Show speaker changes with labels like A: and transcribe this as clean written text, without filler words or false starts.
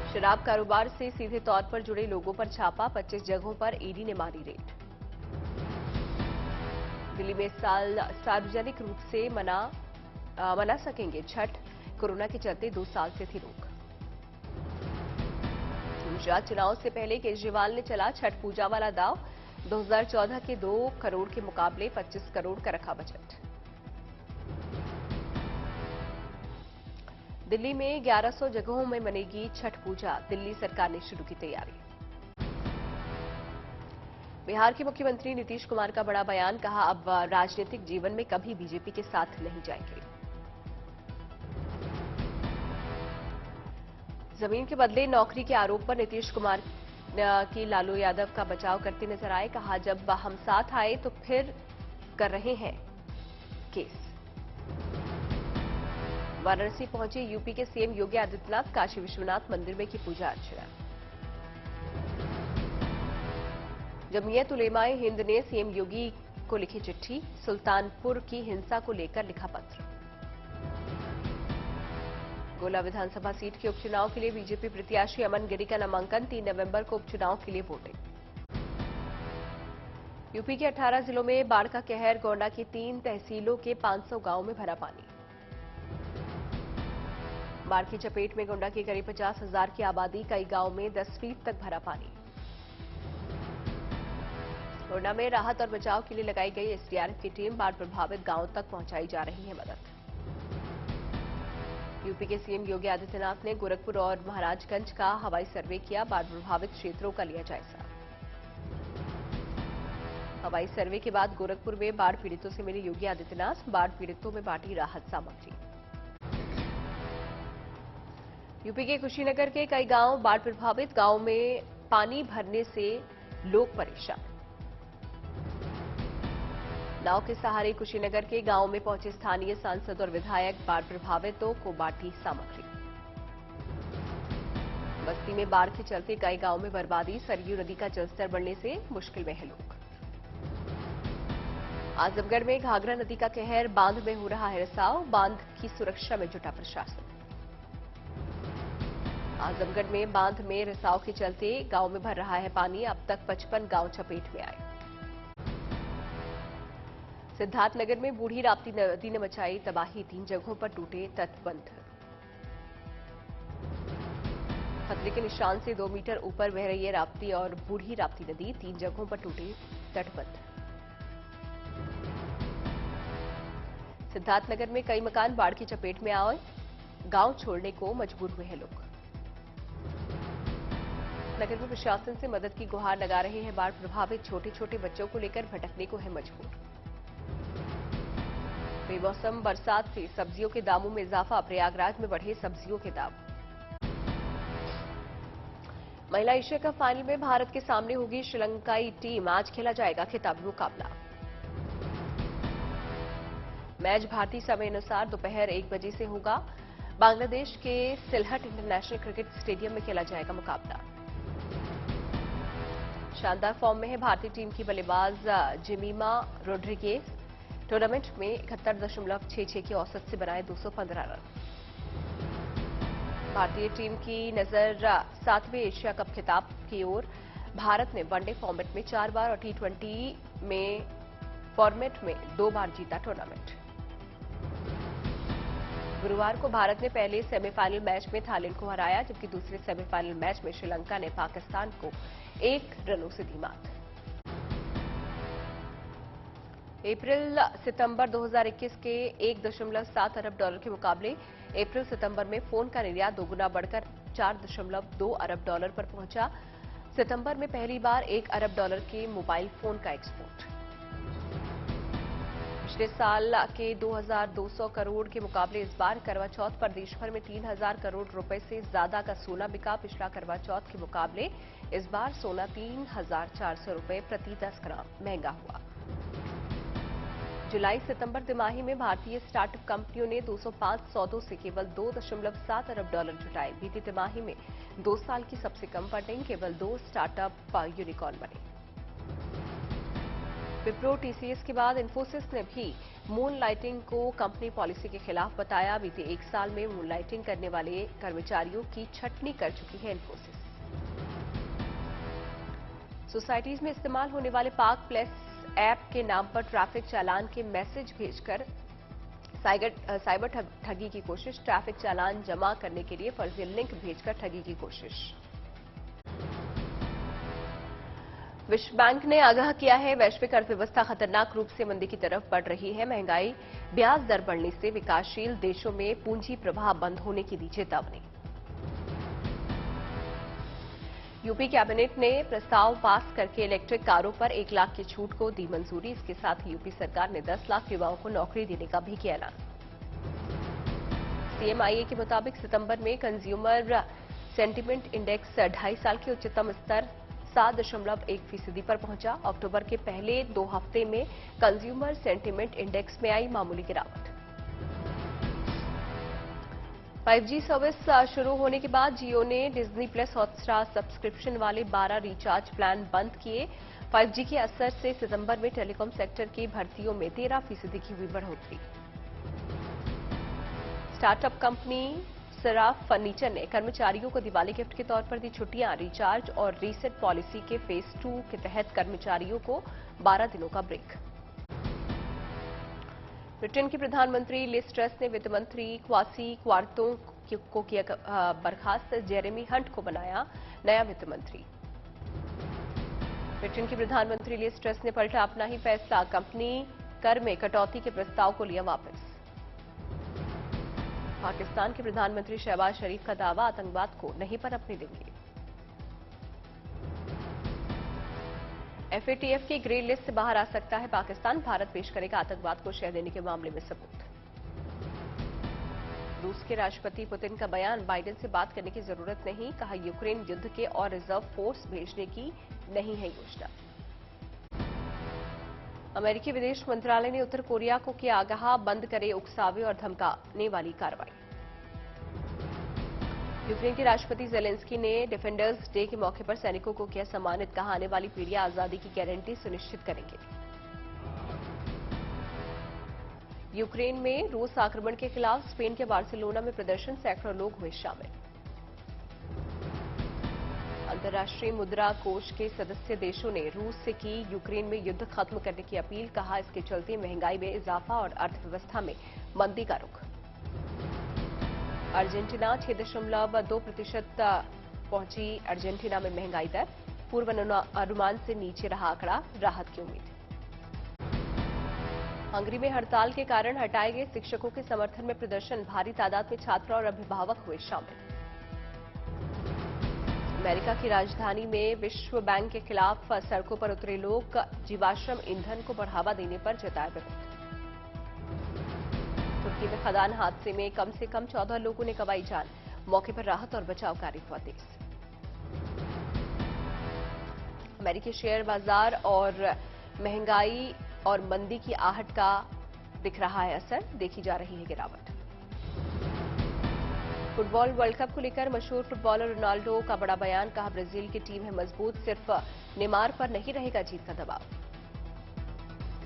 A: शराब कारोबार से सीधे तौर पर जुड़े लोगों पर छापा, 25 जगहों पर ईडी ने मारी रेड। दिल्ली में सार्वजनिक रूप से मना सकेंगे छठ, कोरोना के चलते 2 साल से थी रोक। गुजरात चुनाव से पहले केजरीवाल ने चला छठ पूजा वाला दाव, 2014 के 2 करोड़ के मुकाबले 25 करोड़ का रखा बजट। दिल्ली में 1100 जगहों में मनेगी छठ पूजा, दिल्ली सरकार ने शुरू की तैयारी। बिहार के मुख्यमंत्री नीतीश कुमार का बड़ा बयान, कहा अब राजनीतिक जीवन में कभी बीजेपी के साथ नहीं जाएंगे। जमीन के बदले नौकरी के आरोप पर नीतीश कुमार की लालू यादव का बचाव करते नजर आए, कहा जब हम साथ आए तो फिर कर रहे हैं केस। वाराणसी पहुंचे यूपी के सीएम योगी आदित्यनाथ, काशी विश्वनाथ मंदिर में की पूजा अर्चना। जमीयत उलेमाए हिंद ने सीएम योगी को लिखी चिट्ठी, सुल्तानपुर की हिंसा को लेकर लिखा पत्र। गोला विधानसभा सीट के उपचुनाव के लिए बीजेपी प्रत्याशी अमन गिरी का नामांकन, 3 नवंबर को उपचुनाव के लिए वोटिंग। यूपी के 18 जिलों में बाढ़ का कहर, गोंडा की 3 तहसीलों के 500 गांवों में भरा पानी। बाढ़ की चपेट में गोंडा की करीब 50,000 की आबादी, कई गांव में 10 फीट तक भरा पानी। गोंडा में राहत और बचाव के लिए लगाई गई एसडीआरएफ की टीम, बाढ़ प्रभावित गांवों तक पहुंचाई जा रही है मदद। यूपी के सीएम योगी आदित्यनाथ ने गोरखपुर और महाराजगंज का हवाई सर्वे किया, बाढ़ प्रभावित क्षेत्रों का लिया जायजा। हवाई सर्वे के बाद गोरखपुर में बाढ़ पीड़ितों से मिले योगी आदित्यनाथ, बाढ़ पीड़ितों में बांटी राहत सामग्री। यूपी के कुशीनगर के कई गांव बाढ़ प्रभावित, गांव में पानी भरने से लोग परेशान। नाव के सहारे कुशीनगर के गांव में पहुंचे स्थानीय सांसद और विधायक, बाढ़ प्रभावितों को बांटी सामग्री। बस्ती में बाढ़ के चलते कई गांव में बर्बादी, सरयू नदी का जलस्तर बढ़ने से मुश्किल में है लोग। आजमगढ़ में घाघरा नदी का कहर, बांध में हो रहा है रिसाव, बांध की सुरक्षा में जुटा प्रशासन। आजमगढ़ में बांध में रिसाव के चलते गांव में भर रहा है पानी, अब तक 55 गांव चपेट में आए। सिद्धार्थनगर में बूढ़ी राप्ती नदी ने मचाई तबाही, 3 जगहों पर टूटे तटबंध। खतरे के निशान से 2 मीटर ऊपर बह रही है राप्ती और बूढ़ी राप्ती नदी, 3 जगहों पर टूटे तटबंध। सिद्धार्थनगर में कई मकान बाढ़ की चपेट में आए, गांव छोड़ने को मजबूर हुए हैं लोग। नगर में प्रशासन से मदद की गुहार लगा रहे हैं बाढ़ प्रभावित, छोटे छोटे बच्चों को लेकर भटकने को है मजबूर। बेमौसम बरसात से सब्जियों के दामों में इजाफा, प्रयागराज में बढ़े सब्जियों के दाम। महिला एशिया कप फाइनल में भारत के सामने होगी श्रीलंकाई टीम, आज खेला जाएगा खिताबी मुकाबला। मैच भारतीय समय अनुसार दोपहर 1 बजे से होगा, बांग्लादेश के सिलहट इंटरनेशनल क्रिकेट स्टेडियम में खेला जाएगा मुकाबला। शानदार फॉर्म में है भारतीय टीम की बल्लेबाज जेमिमा रोड्रिगेज, टूर्नामेंट में 71.66 की औसत से बनाए 215 रन। भारतीय टीम की नजर 7वें एशिया कप खिताब की ओर। भारत ने वनडे फॉर्मेट में 4 बार और टी20 में फॉर्मेट में 2 बार जीता टूर्नामेंट। गुरुवार को भारत ने पहले सेमीफाइनल मैच में थाईलैंड को हराया, जबकि दूसरे सेमीफाइनल मैच में श्रीलंका ने पाकिस्तान को 1 रनों से दी मात। अप्रैल सितंबर 2021 के 1.7 अरब डॉलर के मुकाबले अप्रैल सितंबर में फोन का निर्यात दोगुना बढ़कर 4.2 अरब डॉलर पर पहुंचा। सितंबर में पहली बार 1 अरब डॉलर के मोबाइल फोन का एक्सपोर्ट। पिछले साल के 2,200 करोड़ के मुकाबले इस बार करवा चौथ पर देश भर में 3,000 करोड़ रुपए से ज्यादा का सोना बिका। पिछला करवा चौथ के मुकाबले इस बार सोना 3,400 रुपए प्रति 10 ग्राम महंगा हुआ। जुलाई सितंबर तिमाही में भारतीय स्टार्टअप कंपनियों ने 205 सौदों से केवल 2.7 अरब डॉलर जुटाए। बीती तिमाही में 2 साल की सबसे कम फंडिंग, केवल 2 स्टार्टअप यूनिकॉर्न बने। विप्रो टीसीएस के बाद इंफोसिस ने भी मून लाइटिंग को कंपनी पॉलिसी के खिलाफ बताया। बीते एक साल में मून लाइटिंग करने वाले कर्मचारियों की छटनी कर चुकी है इंफोसिस। सोसाइटीज में इस्तेमाल होने वाले पार्क प्लस ऐप के नाम पर ट्रैफिक चालान के मैसेज भेजकर साइबर ठगी की कोशिश। ट्रैफिक चालान जमा करने के लिए फर्जी लिंक भेजकर ठगी की कोशिश। विश्व बैंक ने आगाह किया है, वैश्विक अर्थव्यवस्था खतरनाक रूप से मंदी की तरफ बढ़ रही है। महंगाई, ब्याज दर बढ़ने से विकासशील देशों में पूंजी प्रवाह बंद होने की दी चेतावनी। यूपी कैबिनेट ने प्रस्ताव पास करके इलेक्ट्रिक कारों पर 1 लाख की छूट को दी मंजूरी। इसके साथ ही यूपी सरकार ने 10 लाख युवाओं को नौकरी देने का भी किया ऐलान। सीएमआईए के मुताबिक सितंबर में कंज्यूमर सेंटीमेंट इंडेक्स 2.5 साल के उच्चतम स्तर 7.1% पर पहुंचा। अक्टूबर के पहले 2 हफ्ते में कंज्यूमर सेंटीमेंट इंडेक्स में आई मामूली गिरावट। 5G सर्विस शुरू होने के बाद जियो ने डिज्नी प्लस हॉटस्टार सब्सक्रिप्शन वाले 12 रिचार्ज प्लान बंद किए। 5G के असर से सितंबर में टेलीकॉम सेक्टर की भर्तियों में 13% की हुई बढ़ोतरी। स्टार्टअप कंपनी सराफ फर्नीचर ने कर्मचारियों को दिवाली गिफ्ट के तौर पर दी छुट्टियां। रिचार्ज और रीसेट पॉलिसी के फेज 2 के तहत कर्मचारियों को 12 दिनों का ब्रेक। ब्रिटेन के प्रधानमंत्री लिज ट्रस ने वित्त मंत्री क्वासी क्वार्टो को किया बर्खास्त। जेरेमी हंट को बनाया नया वित्त मंत्री। ब्रिटेन की प्रधानमंत्री लिज ट्रस ने पलटा अपना ही फैसला। कंपनी कर में कटौती के प्रस्ताव को लिया वापस। पाकिस्तान के प्रधानमंत्री शहबाज शरीफ का दावा, आतंकवाद को नहीं पनपने देंगे। एफएटीएफ की ग्रे लिस्ट से बाहर आ सकता है पाकिस्तान। भारत पेश करेगा आतंकवाद को शह देने के मामले में सबूत। रूस के राष्ट्रपति पुतिन का बयान, बाइडेन से बात करने की जरूरत नहीं। कहा, यूक्रेन युद्ध के और रिजर्व फोर्स भेजने की नहीं है योजना। अमेरिकी विदेश मंत्रालय ने उत्तर कोरिया को किया आगाह, बंद करे उकसावे और धमकाने वाली कार्रवाई। यूक्रेन के राष्ट्रपति जेलेंस्की ने डिफेंडर्स डे के मौके पर सैनिकों को किया सम्मानित। कहा, आने वाली पीढ़ियां आजादी की गारंटी सुनिश्चित करेंगे। यूक्रेन में रूस आक्रमण के खिलाफ स्पेन के बार्सिलोना में प्रदर्शन, सैकड़ों लोग हुए शामिल। अंतर्राष्ट्रीय मुद्रा कोष के सदस्य देशों ने रूस से की यूक्रेन में युद्ध खत्म करने की अपील। कहा, इसके चलते महंगाई में इजाफा और अर्थव्यवस्था में मंदी का रुख। अर्जेंटीना 6.2% पहुंची अर्जेंटीना में महंगाई दर। पूर्व अनुमान से नीचे रहा आंकड़ा, राहत की उम्मीद। हंगरी में हड़ताल के कारण हटाए गए शिक्षकों के समर्थन में प्रदर्शन। भारी तादाद में छात्र और अभिभावक हुए शामिल। अमेरिका की राजधानी में विश्व बैंक के खिलाफ सड़कों पर उतरे लोग। जीवाश्म ईंधन को बढ़ावा देने पर जताया विरोध। तुर्की में खदान हादसे में कम से कम 14 लोगों ने गंवाई जान। मौके पर राहत और बचाव कार्य हुआ तेज। अमेरिकी शेयर बाजार और महंगाई और मंदी की आहट का दिख रहा है असर, देखी जा रही है गिरावट। फुटबॉल वर्ल्ड कप को लेकर मशहूर फुटबॉलर रोनाल्डो का बड़ा बयान। कहा, ब्राजील की टीम है मजबूत, सिर्फ नेमार पर नहीं रहेगा जीत का दबाव।